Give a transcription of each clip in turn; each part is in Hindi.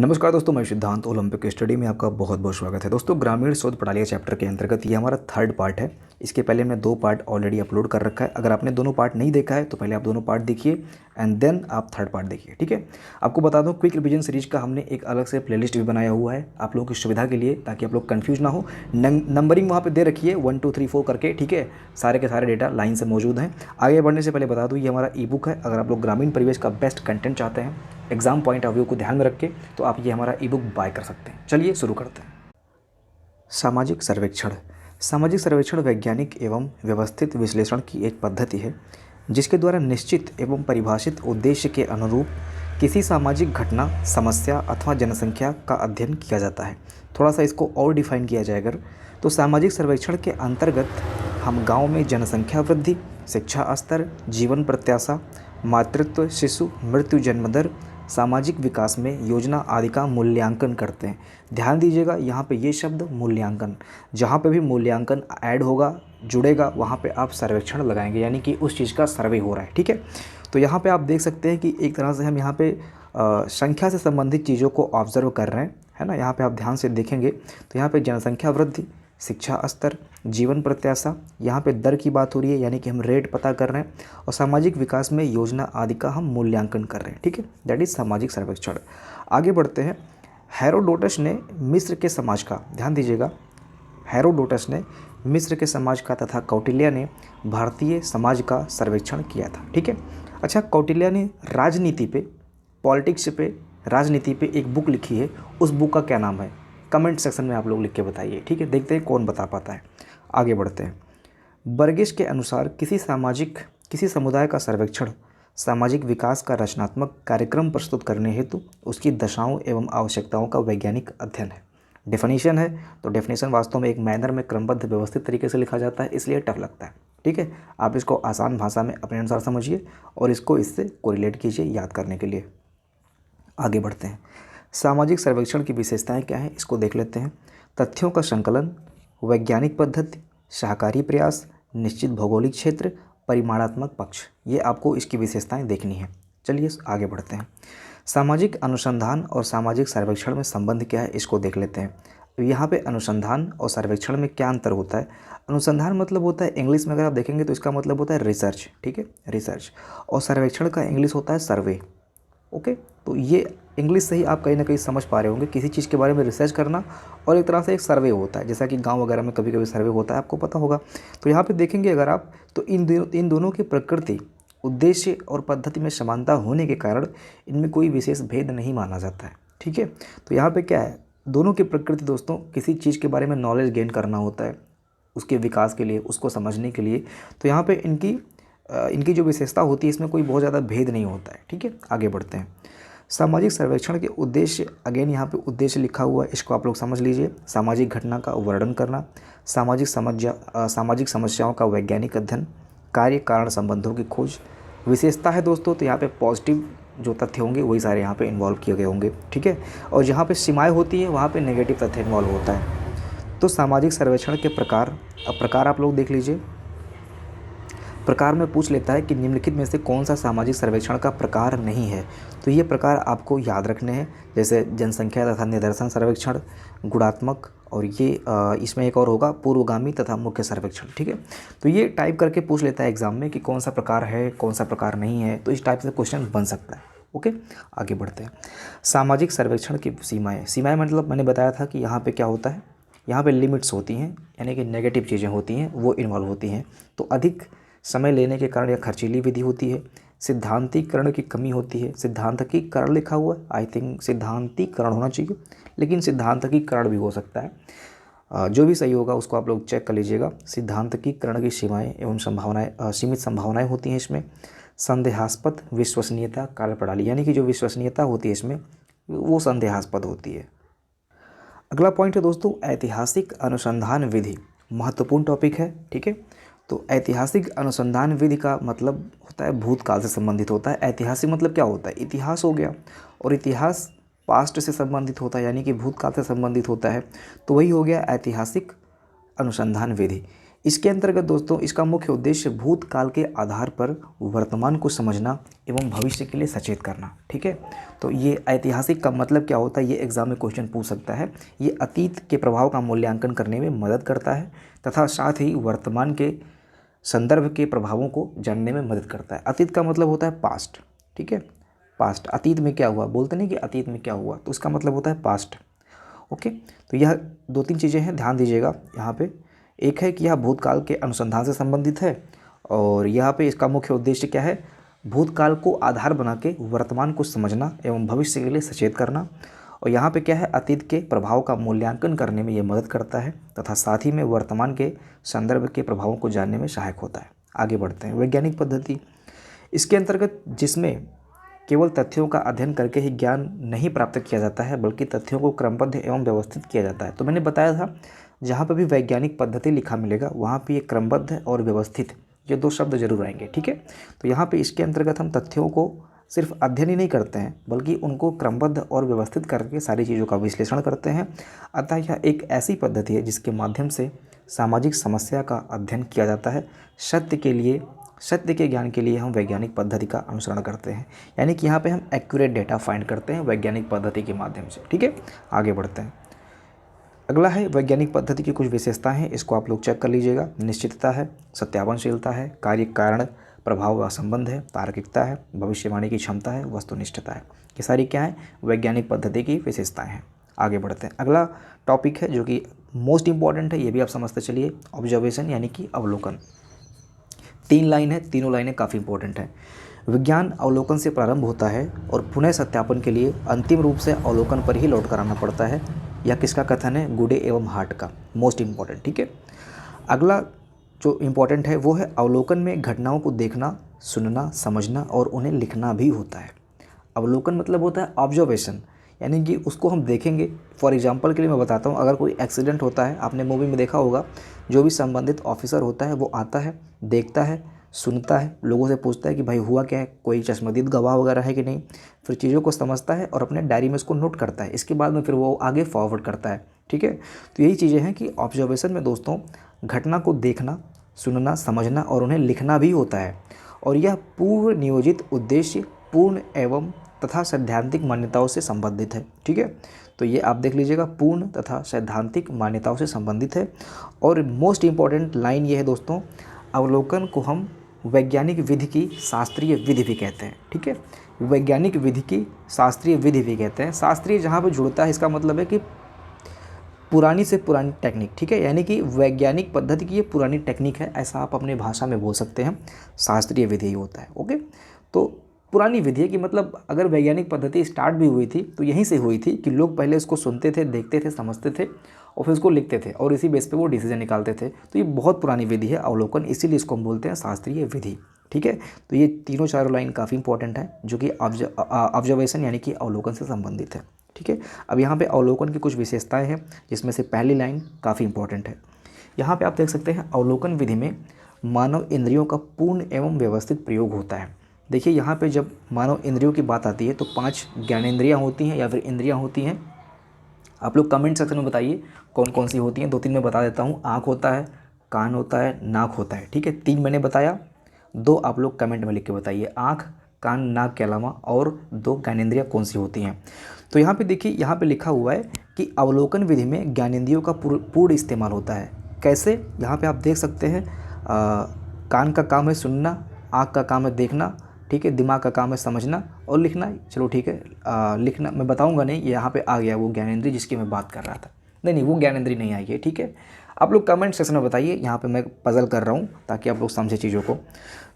नमस्कार दोस्तों, मैं सिद्धांत ओलंपिक स्टडी में आपका बहुत बहुत स्वागत है। दोस्तों, ग्रामीण शोध प्रणाली चैप्टर के अंतर्गत ये हमारा थर्ड पार्ट है। इसके पहले हमने 2 पार्ट ऑलरेडी अपलोड कर रखा है। अगर आपने दोनों पार्ट नहीं देखा है तो पहले आप दोनों पार्ट देखिए एंड देन आप थर्ड पार्ट देखिए, ठीक है। आपको बता दूं, क्विक रिवीजन सीरीज का हमने एक अलग से प्लेलिस्ट भी बनाया हुआ है आप लोगों की सुविधा के लिए, ताकि आप लोग कन्फ्यूज ना हो। नंबरिंग वहाँ पर दे रखी है 1 2 3 4 करके, ठीक है। सारे के सारे डेटा लाइन से मौजूद हैं। आगे बढ़ने से पहले बता दूँ, ये हमारा ई बुक है। अगर आप लोग ग्रामीण परिवेश का बेस्ट कंटेंट चाहते हैं एग्जाम पॉइंट ऑफ व्यू को ध्यान में रख के, तो आप ये हमारा ई बुक बाय कर सकते हैं। चलिए शुरू करते हैं। सामाजिक सर्वेक्षण। सामाजिक सर्वेक्षण वैज्ञानिक एवं व्यवस्थित विश्लेषण की एक पद्धति है जिसके द्वारा निश्चित एवं परिभाषित उद्देश्य के अनुरूप किसी सामाजिक घटना, समस्या अथवा जनसंख्या का अध्ययन किया जाता है। थोड़ा सा इसको और डिफाइन किया जाए अगर, तो सामाजिक सर्वेक्षण के अंतर्गत हम गाँव में जनसंख्या वृद्धि, शिक्षा स्तर, जीवन प्रत्याशा, मातृत्व, शिशु मृत्यु, जन्म दर, सामाजिक विकास में योजना आदि का मूल्यांकन करते हैं। ध्यान दीजिएगा, यहाँ पे ये शब्द मूल्यांकन, जहाँ पे भी मूल्यांकन ऐड होगा, जुड़ेगा, वहाँ पे आप सर्वेक्षण लगाएंगे, यानी कि उस चीज़ का सर्वे हो रहा है, ठीक है। तो यहाँ पे आप देख सकते हैं कि एक तरह से हम यहाँ पे संख्या से संबंधित चीज़ों को ऑब्जर्व कर रहे हैं, है ना। यहाँ पे आप ध्यान से देखेंगे तो यहाँ पे जनसंख्या वृद्धि, शिक्षा स्तर, जीवन प्रत्याशा, यहाँ पे दर की बात हो रही है, यानी कि हम रेट पता कर रहे हैं, और सामाजिक विकास में योजना आदि का हम मूल्यांकन कर रहे हैं, ठीक है। दैट इज़ सामाजिक सर्वेक्षण। आगे बढ़ते हैं। हेरोडोटस ने मिस्र के समाज का, ध्यान दीजिएगा, हेरोडोटस ने मिस्र के समाज का तथा कौटिल्य ने भारतीय समाज का सर्वेक्षण किया था, ठीक है। अच्छा, कौटिल्य ने राजनीति पे, पॉलिटिक्स पे, राजनीति पे एक बुक लिखी है, उस बुक का क्या नाम है? कमेंट सेक्शन में आप लोग लिख के बताइए, ठीक है। देखते हैं कौन बता पाता है। आगे बढ़ते हैं। बर्गिस के अनुसार किसी समुदाय का सर्वेक्षण सामाजिक विकास का रचनात्मक कार्यक्रम प्रस्तुत करने हेतु उसकी दशाओं एवं आवश्यकताओं का वैज्ञानिक अध्ययन है। डेफिनेशन है, तो डेफिनेशन वास्तव में एक मैनर में क्रमबद्ध व्यवस्थित तरीके से लिखा जाता है, इसलिए टफ लगता है, ठीक है। आप इसको आसान भाषा में अपने अनुसार समझिए और इसको इससे कोरिलेट कीजिए याद करने के लिए। आगे बढ़ते हैं। सामाजिक सर्वेक्षण की विशेषताएं क्या हैं, इसको देख लेते हैं। तथ्यों का संकलन, वैज्ञानिक पद्धति, सहकारी प्रयास, निश्चित भौगोलिक क्षेत्र, परिमाणात्मक पक्ष, ये आपको इसकी विशेषताएं देखनी है। चलिए आगे बढ़ते हैं। सामाजिक अनुसंधान और सामाजिक सर्वेक्षण में संबंध क्या है, इसको देख लेते हैं। यहाँ पे अनुसंधान और सर्वेक्षण में क्या अंतर होता है? अनुसंधान मतलब होता है, इंग्लिश में अगर आप देखेंगे तो इसका मतलब होता है रिसर्च, ठीक है, रिसर्च। और सर्वेक्षण का इंग्लिश होता है सर्वे, ओके। तो ये इंग्लिश से ही आप कहीं ना कहीं समझ पा रहे होंगे, किसी चीज़ के बारे में रिसर्च करना और एक तरह से एक सर्वे होता है, जैसा कि गांव वगैरह में कभी कभी सर्वे होता है, आपको पता होगा। तो यहाँ पे देखेंगे अगर आप, तो इन दोनों की प्रकृति, उद्देश्य और पद्धति में समानता होने के कारण इनमें कोई विशेष भेद नहीं माना जाता है, ठीक है। तो यहाँ पर क्या है, दोनों की प्रकृति दोस्तों, किसी चीज़ के बारे में नॉलेज गेन करना होता है उसके विकास के लिए, उसको समझने के लिए। तो यहाँ पर इनकी जो विशेषता होती है, इसमें कोई बहुत ज़्यादा भेद नहीं होता है, ठीक है। आगे बढ़ते हैं। सामाजिक सर्वेक्षण के उद्देश्य, अगेन यहाँ पे उद्देश्य लिखा हुआ है, इसको आप लोग समझ लीजिए। सामाजिक घटना का वर्णन करना, सामाजिक समस्याओं का वैज्ञानिक अध्ययन, कार्य कारण संबंधों की खोज। विशेषता है दोस्तों, तो यहाँ पे पॉजिटिव जो तथ्य होंगे वही सारे यहाँ पे इन्वॉल्व किए गए होंगे, ठीक है। और जहाँ पे सीमाएँ होती हैं वहाँ पे नेगेटिव तथ्य इन्वॉल्व होता है। तो सामाजिक सर्वेक्षण के प्रकार, अब प्रकार आप लोग देख लीजिए। प्रकार में पूछ लेता है कि निम्नलिखित में से कौन सा सामाजिक सर्वेक्षण का प्रकार नहीं है। तो ये प्रकार आपको याद रखने हैं, जैसे जनसंख्या तथा निदर्शन सर्वेक्षण, गुणात्मक, और ये इसमें एक और होगा पूर्वगामी तथा मुख्य सर्वेक्षण, ठीक है। तो ये टाइप करके पूछ लेता है एग्जाम में कि कौन सा प्रकार है, कौन सा प्रकार नहीं है। तो इस टाइप से क्वेश्चन बन सकता है, ओके। आगे बढ़ते हैं। सामाजिक सर्वेक्षण की सीमाएँ मतलब मैंने बताया था कि यहाँ पर क्या होता है, यहाँ पर लिमिट्स होती हैं, यानी कि नेगेटिव चीज़ें होती हैं वो इन्वॉल्व होती हैं। तो अधिक समय लेने के कारण यह खर्चीली विधि होती है। सिद्धांतीकरण की कमी होती है। सिद्धांतिकीकरण लिखा हुआ है, आई थिंक सिद्धांतीकरण होना चाहिए, लेकिन सिद्धांतिकीकरण भी हो सकता है। जो भी सही होगा उसको आप लोग चेक कर लीजिएगा। सिद्धांतिकीकरण की सीमाएं एवं संभावनाएं, सीमित संभावनाएं होती हैं इसमें। संदेहास्पद विश्वसनीयता कार्यप्रणाली, यानी कि जो विश्वसनीयता होती है इसमें वो संदेहास्पद होती है। अगला पॉइंट है दोस्तों ऐतिहासिक अनुसंधान विधि, महत्वपूर्ण टॉपिक है, ठीक है। तो ऐतिहासिक अनुसंधान विधि का मतलब होता है भूतकाल से संबंधित होता है। ऐतिहासिक मतलब क्या होता है, इतिहास हो गया, और इतिहास पास्ट से संबंधित होता है, यानी कि भूतकाल से संबंधित होता है। तो वही हो गया ऐतिहासिक अनुसंधान विधि। इसके अंतर्गत दोस्तों इसका मुख्य उद्देश्य भूतकाल के आधार पर वर्तमान को समझना एवं भविष्य के लिए सचेत करना। ठीक है, तो ये ऐतिहासिक का मतलब क्या होता है, ये एग्जाम में क्वेश्चन पूछ सकता है। ये अतीत के प्रभाव का मूल्यांकन करने में मदद करता है तथा साथ ही वर्तमान के संदर्भ के प्रभावों को जानने में मदद करता है। अतीत का मतलब होता है पास्ट। ठीक है, पास्ट, अतीत में क्या हुआ, बोलते नहीं कि अतीत में क्या हुआ, तो उसका मतलब होता है पास्ट। ओके, तो यह 2-3 चीज़ें हैं, ध्यान दीजिएगा यहाँ पे। एक है कि यह भूतकाल के अनुसंधान से संबंधित है और यहाँ पे इसका मुख्य उद्देश्य क्या है, भूतकाल को आधार बना के वर्तमान को समझना एवं भविष्य के लिए सचेत करना। और यहाँ पे क्या है, अतीत के प्रभाव का मूल्यांकन करने में ये मदद करता है तथा साथ ही में वर्तमान के संदर्भ के प्रभावों को जानने में सहायक होता है। आगे बढ़ते हैं। वैज्ञानिक पद्धति, इसके अंतर्गत जिसमें केवल तथ्यों का अध्ययन करके ही ज्ञान नहीं प्राप्त किया जाता है बल्कि तथ्यों को क्रमबद्ध एवं व्यवस्थित किया जाता है। तो मैंने बताया था जहाँ पर भी वैज्ञानिक पद्धति लिखा मिलेगा वहाँ पे ये क्रमबद्ध और व्यवस्थित, ये 2 शब्द जरूर आएंगे। ठीक है, तो यहाँ पे इसके अंतर्गत हम तथ्यों को सिर्फ अध्ययन ही नहीं करते हैं बल्कि उनको क्रमबद्ध और व्यवस्थित करके सारी चीज़ों का विश्लेषण करते हैं। अतः यह एक ऐसी पद्धति है जिसके माध्यम से सामाजिक समस्या का अध्ययन किया जाता है। सत्य के ज्ञान के लिए हम वैज्ञानिक पद्धति का अनुसरण करते हैं, यानी कि यहाँ पे हम एक्यूरेट डेटा फाइंड करते हैं वैज्ञानिक पद्धति के माध्यम से। ठीक है, आगे बढ़ते हैं। अगला है वैज्ञानिक पद्धति की कुछ विशेषताएं हैं, इसको आप लोग चेक कर लीजिएगा। निश्चितता है, सत्यापनशीलता है, कार्य कारण प्रभाव का संबंध है, तार्किकता है, भविष्यवाणी की क्षमता है, वस्तुनिष्ठता है। ये सारी क्या है, वैज्ञानिक पद्धति की विशेषताएं हैं। आगे बढ़ते हैं। अगला टॉपिक है जो कि मोस्ट इंपॉर्टेंट है, ये भी आप समझते चलिए, ऑब्जर्वेशन यानी कि अवलोकन। 3 लाइन है, तीनों लाइनें काफ़ी इंपॉर्टेंट हैं। विज्ञान अवलोकन से प्रारंभ होता है और पुनः सत्यापन के लिए अंतिम रूप से अवलोकन पर ही लौट कर आना पड़ता है। यह किसका कथन है, गुडे एवं हार्ट का, मोस्ट इम्पॉर्टेंट। ठीक है, अगला जो इम्पॉर्टेंट है वो है अवलोकन में घटनाओं को देखना, सुनना, समझना और उन्हें लिखना भी होता है। अवलोकन मतलब होता है ऑब्जर्वेशन, यानी कि उसको हम देखेंगे। फॉर एग्जांपल के लिए मैं बताता हूँ, अगर कोई एक्सीडेंट होता है, आपने मूवी में देखा होगा, जो भी संबंधित ऑफिसर होता है वो आता है, देखता है, सुनता है, लोगों से पूछता है कि भाई हुआ क्या है, कोई चश्मदीद गवाह वगैरह है कि नहीं, फिर चीज़ों को समझता है और अपने डायरी में उसको नोट करता है। इसके बाद में फिर वो आगे फॉरवर्ड करता है। ठीक है, तो यही चीज़ें हैं कि ऑब्जर्वेशन में दोस्तों घटना को देखना, सुनना, समझना और उन्हें लिखना भी होता है। और यह पूर्व नियोजित उद्देश्य, पूर्ण एवं तथा सैद्धांतिक मान्यताओं से संबंधित है। ठीक है, तो ये आप देख लीजिएगा, पूर्ण तथा सैद्धांतिक मान्यताओं से संबंधित है। और मोस्ट इम्पॉर्टेंट लाइन ये है दोस्तों, अवलोकन को हम वैज्ञानिक विधि की शास्त्रीय विधि भी कहते हैं। ठीक है, वैज्ञानिक विधि की शास्त्रीय विधि भी कहते हैं। शास्त्रीय जहाँ पे जुड़ता है इसका मतलब है कि पुरानी से पुरानी टेक्निक। ठीक है, यानी कि वैज्ञानिक पद्धति की ये पुरानी टेक्निक है, ऐसा आप अपने भाषा में बोल सकते हैं। शास्त्रीय विधि ही होता है। ओके, तो पुरानी विधि है कि मतलब अगर वैज्ञानिक पद्धति स्टार्ट भी हुई थी तो यहीं से हुई थी कि लोग पहले उसको सुनते थे, देखते थे, समझते थे और फिर उसको लिखते थे और इसी बेस पे वो डिसीजन निकालते थे। तो ये बहुत पुरानी विधि है अवलोकन, इसीलिए इसको हम बोलते हैं शास्त्रीय विधि। ठीक है, तो ये तीनों चारों लाइन काफ़ी इंपॉर्टेंट है जो कि ऑब्जर्वेशन यानी कि अवलोकन से संबंधित है। ठीक है, अब यहाँ पे अवलोकन की कुछ विशेषताएं हैं जिसमें से पहली लाइन काफ़ी इंपॉर्टेंट है। यहाँ पे आप देख सकते हैं, अवलोकन विधि में मानव इंद्रियों का पूर्ण एवं व्यवस्थित प्रयोग होता है। देखिए यहाँ पे जब मानव इंद्रियों की बात आती है तो 5 ज्ञानेंद्रियाँ होती हैं या फिर इंद्रियाँ होती हैं। आप लोग कमेंट सेक्शन में बताइए कौन कौन सी होती हैं। 2-3 मैं बता देता हूँ। आँख होता है, कान होता है, नाक होता है। ठीक है, 3 मैंने बताया, 2 आप लोग कमेंट में लिख के बताइए, आँख, कान, नाक के अलावा और 2 ज्ञानेंद्रियाँ कौन सी होती हैं। तो यहाँ पे देखिए, यहाँ पे लिखा हुआ है कि अवलोकन विधि में ज्ञानेंद्रियों का पूर्ण इस्तेमाल होता है। कैसे, यहाँ पे आप देख सकते हैं, कान का काम है सुनना, आँख का काम है देखना, ठीक है, दिमाग का काम है समझना और लिखना। चलो ठीक है, लिखना मैं बताऊंगा नहीं, ये यहाँ पे आ गया वो ज्ञानेंद्रिय जिसकी मैं बात कर रहा था। नहीं, वो ज्ञानेंद्रिय नहीं आई है। ठीक है, आप लोग कमेंट सेक्शन में बताइए, यहाँ पे मैं पजल कर रहा हूँ ताकि आप लोग समझे चीज़ों को।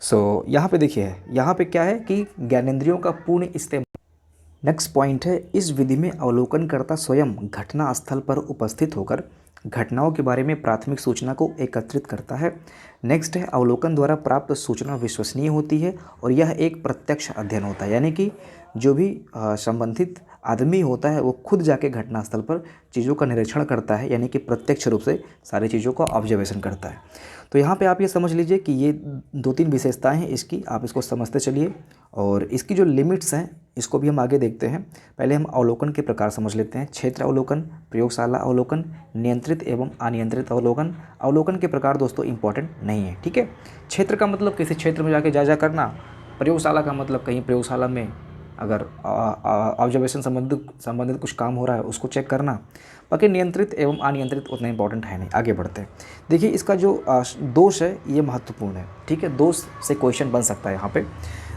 सो यहाँ पे देखिए, यहाँ पे क्या है कि ज्ञानेंद्रियों का पूर्ण इस्तेमाल। नेक्स्ट पॉइंट है, इस विधि में अवलोकनकर्ता स्वयं घटना स्थल पर उपस्थित होकर घटनाओं के बारे में प्राथमिक सूचना को एकत्रित करता है। नेक्स्ट है, अवलोकन द्वारा प्राप्त सूचना विश्वसनीय होती है और यह एक प्रत्यक्ष अध्ययन होता है, यानी कि जो भी संबंधित आदमी होता है वो खुद जाके घटनास्थल पर चीज़ों का निरीक्षण करता है, यानी कि प्रत्यक्ष रूप से सारी चीज़ों का ऑब्जर्वेशन करता है। तो यहाँ पे आप ये समझ लीजिए कि ये 2-3 विशेषताएं हैं इसकी, आप इसको समझते चलिए। और इसकी जो लिमिट्स हैं इसको भी हम आगे देखते हैं। पहले हम अवलोकन के प्रकार समझ लेते हैं। क्षेत्र अवलोकन, प्रयोगशाला अवलोकन, नियंत्रित एवं अनियंत्रित अवलोकन। अवलोकन के प्रकार दोस्तों इंपॉर्टेंट नहीं है, ठीक है। क्षेत्र का मतलब किसी क्षेत्र में जाके जा करना, प्रयोगशाला का मतलब कहीं प्रयोगशाला में अगर ऑब्जर्वेशन संबंधित कुछ काम हो रहा है उसको चेक करना। बाकी नियंत्रित एवं अनियंत्रित उतना इंपॉर्टेंट है नहीं। आगे बढ़ते हैं। देखिए इसका जो दोष है ये महत्वपूर्ण है, ठीक है। दोष से क्वेश्चन बन सकता है यहाँ पे।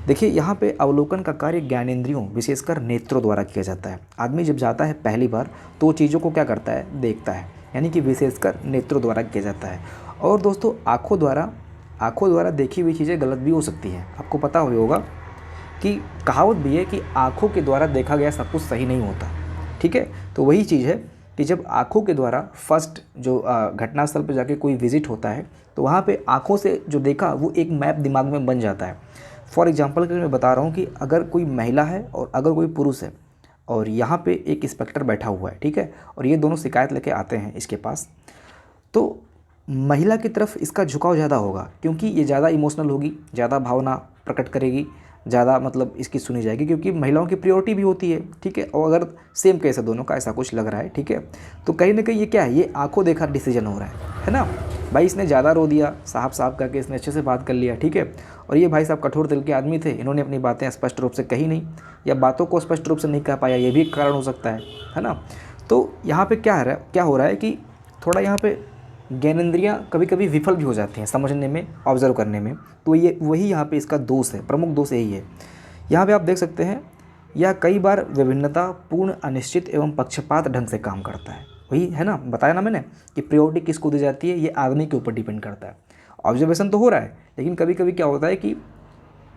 देखिए यहाँ पे अवलोकन का कार्य ज्ञानेंद्रियों विशेषकर नेत्रों द्वारा किया जाता है। आदमी जब जाता है पहली बार तो चीज़ों को क्या करता है, देखता है, यानी कि विशेषकर नेत्रों द्वारा किया जाता है। और दोस्तों आँखों द्वारा देखी हुई चीज़ें गलत भी हो सकती हैं। आपको पता होगा कि कहावत भी है कि आँखों के द्वारा देखा गया सब कुछ सही नहीं होता, ठीक है। तो वही चीज़ है कि जब आँखों के द्वारा फर्स्ट जो घटनास्थल पर जाके कोई विजिट होता है तो वहाँ पे आँखों से जो देखा वो एक मैप दिमाग में बन जाता है। फॉर एग्जांपल के लिए मैं बता रहा हूँ कि अगर कोई महिला है और अगर कोई पुरुष है और यहाँ पे एक इंस्पेक्टर बैठा हुआ है, ठीक है, और ये दोनों शिकायत लेके आते हैं इसके पास, तो महिला की तरफ इसका झुकाव ज़्यादा होगा क्योंकि ये ज़्यादा इमोशनल होगी, ज़्यादा भावना प्रकट करेगी, ज़्यादा मतलब इसकी सुनी जाएगी क्योंकि महिलाओं की प्रायोरिटी भी होती है, ठीक है। और अगर सेम केस है दोनों का, ऐसा कुछ लग रहा है, ठीक है, तो कहीं ना कहीं ये क्या है, ये आंखों देखा डिसीजन हो रहा है ना। भाई इसने ज़्यादा रो दिया, साहब करके इसने अच्छे से बात कर लिया, ठीक है, और ये भाई साहब कठोर दिल के आदमी थे, इन्होंने अपनी बातें स्पष्ट रूप से कही नहीं या बातों को स्पष्ट रूप से नहीं कह पाया, ये भी एक कारण हो सकता है ना। तो यहाँ पर क्या हो रहा है कि थोड़ा यहाँ पर ज्ञानेंद्रियाँ कभी कभी विफल भी हो जाती हैं समझने में, ऑब्जर्व करने में। तो ये वही यहाँ पे इसका दोष है, प्रमुख दोष यही है। यहाँ पे आप देख सकते हैं यह कई बार विभिन्नता पूर्ण, अनिश्चित एवं पक्षपात ढंग से काम करता है। वही है ना, बताया ना मैंने कि प्रायोरिटी किसको दी जाती है, ये आदमी के ऊपर डिपेंड करता है। ऑब्जर्वेशन तो हो रहा है लेकिन कभी कभी क्या होता है कि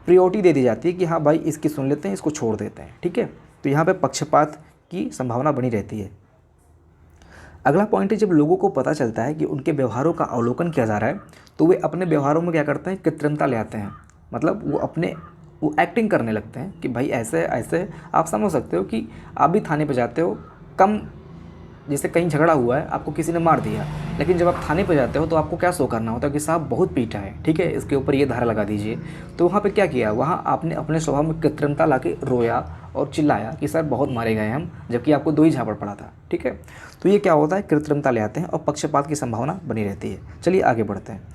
प्रायोरिटी दे दी जाती है कि हाँ भाई इसकी सुन लेते हैं, इसको छोड़ देते हैं, ठीक है। तो यहाँ पर पक्षपात की संभावना बनी रहती है। अगला पॉइंट है, जब लोगों को पता चलता है कि उनके व्यवहारों का अवलोकन किया जा रहा है तो वे अपने व्यवहारों में क्या करते हैं, कृत्रिमता ले आते हैं। मतलब वो एक्टिंग करने लगते हैं कि भाई ऐसे ऐसे। आप समझ सकते हो कि आप भी थाने पे जाते हो, कम जैसे कहीं झगड़ा हुआ है, आपको किसी ने मार दिया, लेकिन जब आप थाने पे जाते हो तो आपको क्या शो करना होता है कि साहब बहुत पीटा है, ठीक है, इसके ऊपर ये धारा लगा दीजिए। तो वहाँ पे क्या किया, वहाँ आपने अपने स्वभाव में कृत्रिमता लाके रोया और चिल्लाया कि सर बहुत मारे गए हम, जबकि आपको 2 ही झापड़ पड़ा था, ठीक है। तो ये क्या होता है, कृत्रिमता ले आते हैं और पक्षपात की संभावना बनी रहती है। चलिए आगे बढ़ते हैं।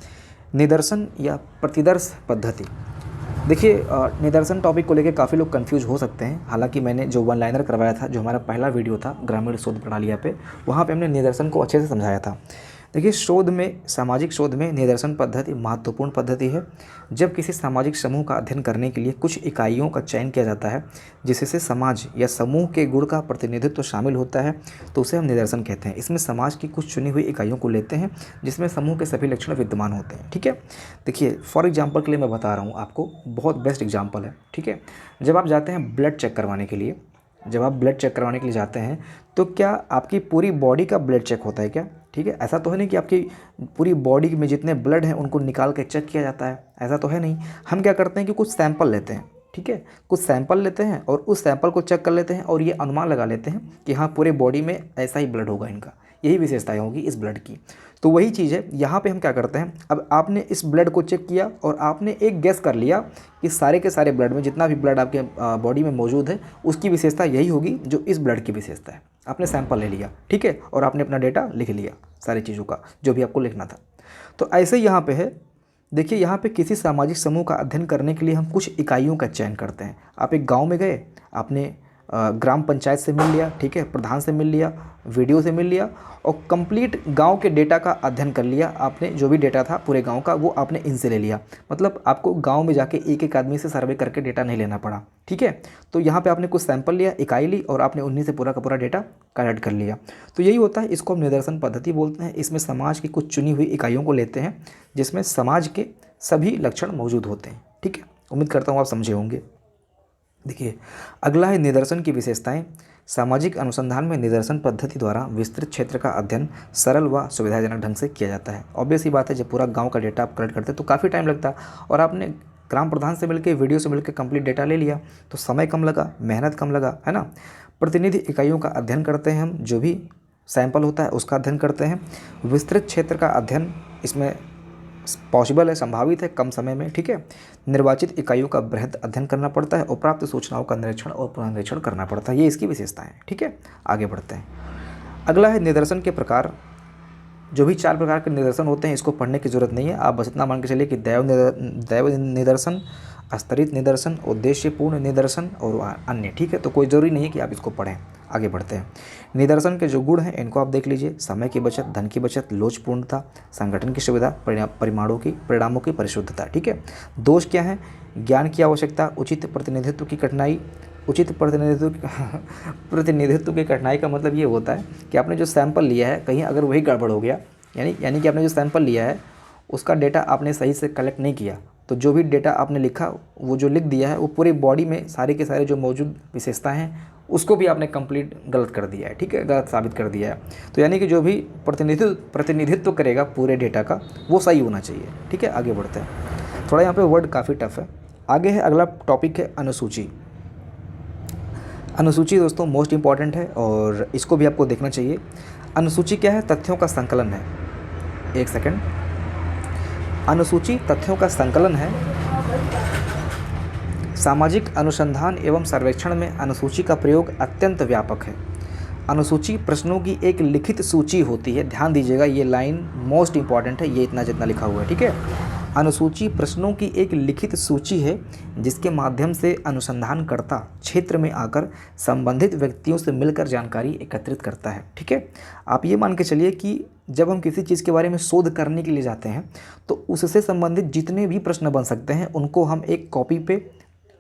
निदर्शन या प्रतिदर्श पद्धति। देखिए निदर्शन टॉपिक को लेकर काफ़ी लोग कंफ्यूज हो सकते हैं। हालांकि मैंने जो वन लाइनर करवाया था, जो हमारा पहला वीडियो था ग्रामीण शोध प्रणालियाँ पे, वहाँ पे हमने निदर्शन को अच्छे से समझाया था। देखिए सामाजिक शोध में निदर्शन पद्धति महत्वपूर्ण पद्धति है। जब किसी सामाजिक समूह का अध्ययन करने के लिए कुछ इकाइयों का चयन किया जाता है जिससे समाज या समूह के गुण का प्रतिनिधित्व शामिल होता है तो उसे हम निदर्शन कहते हैं। इसमें समाज की कुछ चुनी हुई इकाइयों को लेते हैं जिसमें समूह के सभी लक्षण विद्यमान होते हैं, ठीक है। देखिए फॉर एग्जाम्पल के लिए मैं बता रहा हूँ आपको, बहुत बेस्ट एग्जाम्पल है, ठीक है। जब आप जाते हैं ब्लड चेक करवाने के लिए, जाते हैं तो क्या आपकी पूरी बॉडी का ब्लड चेक होता है क्या, ठीक है। ऐसा तो है नहीं कि आपकी पूरी बॉडी में जितने ब्लड हैं उनको निकाल के चेक किया जाता है, ऐसा तो है नहीं। हम क्या करते हैं कि कुछ सैंपल लेते हैं, ठीक है, कुछ सैंपल लेते हैं और उस सैंपल को चेक कर लेते हैं और ये अनुमान लगा लेते हैं कि हाँ पूरे बॉडी में ऐसा ही ब्लड होगा इनका, यही विशेषताएं होगी इस ब्लड की। तो वही चीज़ है यहाँ पे हम क्या करते हैं, अब आपने इस ब्लड को चेक किया और आपने एक गेस कर लिया कि सारे के सारे ब्लड में जितना भी ब्लड आपके बॉडी में मौजूद है उसकी विशेषता यही होगी जो इस ब्लड की विशेषता है। आपने सैंपल ले लिया, ठीक है, और आपने अपना डेटा लिख लिया सारी चीज़ों का जो भी आपको लिखना था। तो ऐसे यहाँ पे है, देखिए यहाँ पे किसी सामाजिक समूह का अध्ययन करने के लिए हम कुछ इकाइयों का चयन करते हैं। आप एक गांव में गए, आपने ग्राम पंचायत से मिल लिया, ठीक है, प्रधान से मिल लिया, वीडियो से मिल लिया और कंप्लीट गांव के डेटा का अध्ययन कर लिया। आपने जो भी डेटा था पूरे गांव का वो आपने इनसे ले लिया। मतलब आपको गांव में जाके एक एक आदमी से सर्वे करके डेटा नहीं लेना पड़ा, ठीक है। तो यहाँ पे आपने कुछ सैंपल लिया, इकाई ली और आपने उन्हीं से पूरा का पूरा डेटा कलेक्ट कर लिया। तो यही होता है, इसको हम निदर्शन पद्धति बोलते हैं। इसमें समाज की कुछ चुनी हुई इकाइयों को लेते हैं जिसमें समाज के सभी लक्षण मौजूद होते हैं, ठीक है। उम्मीद करता हूँ आप समझे होंगे। देखिए अगला है निदर्शन की विशेषताएं। सामाजिक अनुसंधान में निदर्शन पद्धति द्वारा विस्तृत क्षेत्र का अध्ययन सरल व सुविधाजनक ढंग से किया जाता है। ऑब्वियस ही बात है, जब पूरा गांव का डेटा आप कलेक्ट करते हैं तो काफ़ी टाइम लगता है और आपने ग्राम प्रधान से मिलकर, वीडियो से मिलकर कंप्लीट डेटा ले लिया तो समय कम लगा, मेहनत कम लगा, है ना। प्रतिनिधि इकाइयों का अध्ययन करते हैं हम, जो भी सैंपल होता है उसका अध्ययन करते हैं। विस्तृत क्षेत्र का अध्ययन इसमें पॉसिबल है, संभावित है कम समय में, ठीक है। निर्वाचित इकाइयों का बृहद अध्ययन करना पड़ता है और प्राप्त सूचनाओं का निरीक्षण और पुनर्निरीक्षण करना पड़ता है। ये इसकी विशेषताएं हैं, ठीक है। आगे बढ़ते हैं। अगला है निदर्शन के प्रकार। जो भी 4 प्रकार के निदर्शन होते हैं इसको पढ़ने की जरूरत नहीं है, आप बस इतना मान के चलिए कि दैव निदर्शन, स्तरित निदर्शन, उद्देश्यपूर्ण निदर्शन और अन्य, ठीक है। तो कोई ज़रूरी नहीं है कि आप इसको पढ़ें। आगे बढ़ते हैं। निदर्शन के जो गुण हैं इनको आप देख लीजिए। समय की बचत, धन की बचत, लोचपूर्णता, संगठन की सुविधा, परिणामों की परिशुद्धता, ठीक है। दोष क्या है? ज्ञान की आवश्यकता, उचित प्रतिनिधित्व की कठिनाई। उचित प्रतिनिधित्व की कठिनाई का मतलब ये होता है कि आपने जो सैंपल लिया है कहीं अगर वही गड़बड़ हो गया, यानी कि आपने जो सैंपल लिया है उसका डेटा आपने सही से कलेक्ट नहीं किया, तो जो भी डेटा आपने लिखा, वो जो लिख दिया है वो पूरी बॉडी में सारे के सारे जो मौजूद विशेषताएं हैं उसको भी आपने कंप्लीट गलत कर दिया है, ठीक है, गलत साबित कर दिया है। तो यानी कि जो भी प्रतिनिधित्व करेगा पूरे डेटा का वो सही होना चाहिए, ठीक है। आगे बढ़ते हैं। थोड़ा यहाँ पे वर्ड काफ़ी टफ है। आगे है, अगला टॉपिक है अनुसूची। अनुसूची दोस्तों मोस्ट इंपॉर्टेंट है और इसको भी आपको देखना चाहिए। अनुसूची क्या है? तथ्यों का संकलन है। एक सेकंड। अनुसूची तथ्यों का संकलन है। सामाजिक अनुसंधान एवं सर्वेक्षण में अनुसूची का प्रयोग अत्यंत व्यापक है। अनुसूची प्रश्नों की एक लिखित सूची होती है। ध्यान दीजिएगा, ये लाइन मोस्ट इंपॉर्टेंट है, ये इतना जितना लिखा हुआ है, ठीक है। अनुसूची प्रश्नों की एक लिखित सूची है जिसके माध्यम से अनुसंधानकर्ता क्षेत्र में आकर संबंधित व्यक्तियों से मिलकर जानकारी एकत्रित करता है, ठीक है। आप ये मान के चलिए कि जब हम किसी चीज़ के बारे में शोध करने के लिए जाते हैं तो उससे संबंधित जितने भी प्रश्न बन सकते हैं उनको हम एक कॉपी पे,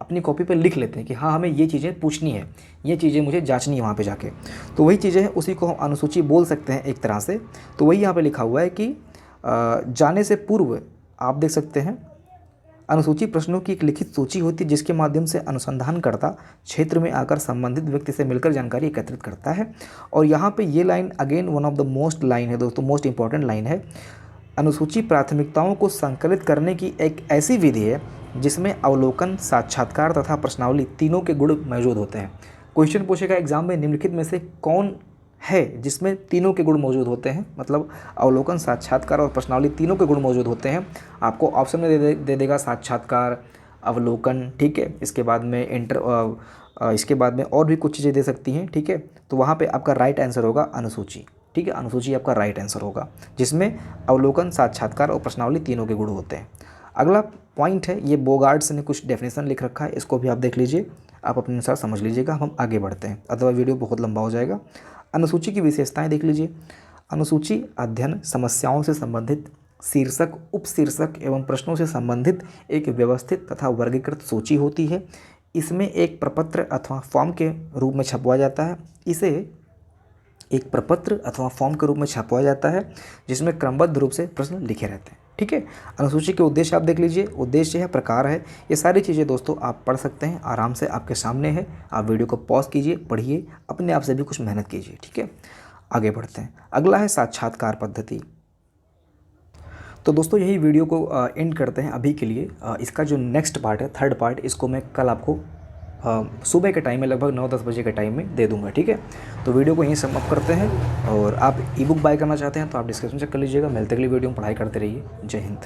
अपनी कॉपी पे लिख लेते हैं कि हाँ हमें ये चीज़ें पूछनी है, ये चीज़ें मुझे जांचनी है वहाँ पे जाके। तो वही चीज़ें हैं, उसी को हम अनुसूची बोल सकते हैं एक तरह से। तो वही यहाँ पे लिखा हुआ है कि जाने से पूर्व आप देख सकते हैं, अनुसूची प्रश्नों की एक लिखित सूची होती है जिसके माध्यम से अनुसंधानकर्ता क्षेत्र में आकर संबंधित व्यक्ति से मिलकर जानकारी एकत्रित करता है। और यहाँ पे ये line again one of the most line है दोस्तों, मोस्ट इंपॉर्टेंट लाइन है। अनुसूची प्राथमिकताओं को संकलित करने की एक ऐसी विधि है जिसमें अवलोकन, साक्षात्कार तथा प्रश्नावली तीनों के गुण मौजूद होते हैं। क्वेश्चन पूछेगा एग्जाम में, निम्नलिखित में से कौन है जिसमें तीनों के गुण मौजूद होते हैं? मतलब अवलोकन, साक्षात्कार और प्रश्नावली तीनों के गुण मौजूद होते हैं। आपको ऑप्शन में दे देगा साक्षात्कार, अवलोकन, ठीक है। इसके बाद में इसके बाद में और भी कुछ चीज़ें दे सकती हैं, ठीक है। तो वहाँ पे आपका राइट आंसर होगा अनुसूची, ठीक है। अनुसूची आपका राइट आंसर होगा जिसमें अवलोकन, साक्षात्कार और प्रश्नावली तीनों के गुण होते हैं। अगला पॉइंट है, ये बोगार्ड्स ने कुछ डेफिनेशन लिख रखा है, इसको भी आप देख लीजिए, आप अपने अनुसार समझ लीजिएगा। हम आगे बढ़ते हैं, अथवा वीडियो बहुत लंबा हो जाएगा। अनुसूची की विशेषताएं देख लीजिए। अनुसूची अध्ययन समस्याओं से संबंधित शीर्षक, उपशीर्षक एवं प्रश्नों से संबंधित एक व्यवस्थित तथा वर्गीकृत सूची होती है। इसमें एक प्रपत्र अथवा फॉर्म के रूप में छपवाया जाता है। इसे एक प्रपत्र अथवा फॉर्म के रूप में छपवाया जाता है जिसमें क्रमबद्ध रूप से प्रश्न लिखे रहते हैं, ठीक है। अनुसूची के उद्देश्य आप देख लीजिए। उद्देश्य है, प्रकार है, ये सारी चीज़ें दोस्तों आप पढ़ सकते हैं, आराम से आपके सामने है। आप वीडियो को पॉज कीजिए, पढ़िए, अपने आप से भी कुछ मेहनत कीजिए, ठीक है। आगे बढ़ते हैं। अगला है साक्षात्कार पद्धति। तो दोस्तों यही वीडियो को एंड करते हैं अभी के लिए। इसका जो नेक्स्ट पार्ट है, थर्ड पार्ट, इसको मैं कल आपको सुबह के टाइम में लगभग 9-10 बजे के टाइम में दे दूंगा, ठीक है। तो वीडियो को यहीं समाप्त करते हैं। और आप ई बुक बाय करना चाहते हैं तो आप डिस्क्रिप्शन चेक कर लीजिएगा। मिलते अगली वीडियो में, पढ़ाई करते रहिए। जय हिंद।